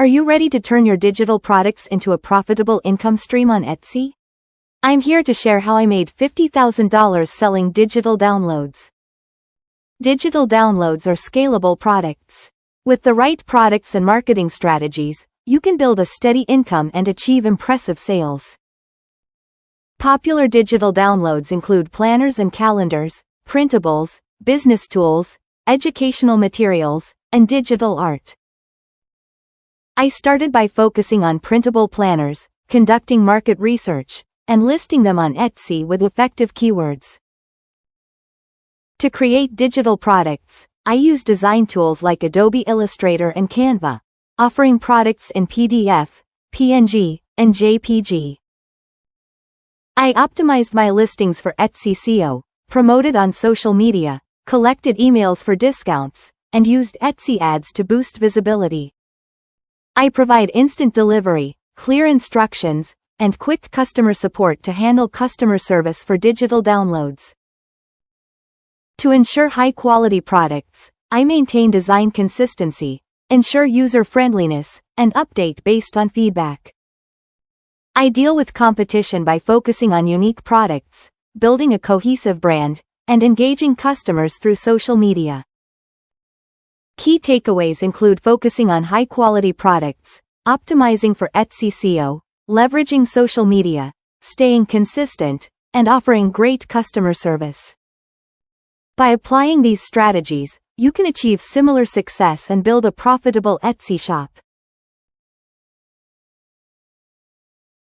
Are you ready to turn your digital products into a profitable income stream on Etsy? I'm here to share how I made $50,000 selling digital downloads. Digital downloads are scalable products. With the right products and marketing strategies, you can build a steady income and achieve impressive sales. Popular digital downloads include planners and calendars, printables, business tools, educational materials, and digital art. I started by focusing on printable planners, conducting market research, and listing them on Etsy with effective keywords. To create digital products, I use design tools like Adobe Illustrator and Canva, offering products in PDF, PNG, and JPG. I optimized my listings for Etsy SEO, promoted on social media, collected emails for discounts, and used Etsy ads to boost visibility. I provide instant delivery, clear instructions, and quick customer support to handle customer service for digital downloads. To ensure high-quality products, I maintain design consistency, ensure user-friendliness, and update based on feedback. I deal with competition by focusing on unique products, building a cohesive brand, and engaging customers through social media. Key takeaways include focusing on high-quality products, optimizing for Etsy SEO, leveraging social media, staying consistent, and offering great customer service. By applying these strategies, you can achieve similar success and build a profitable Etsy shop.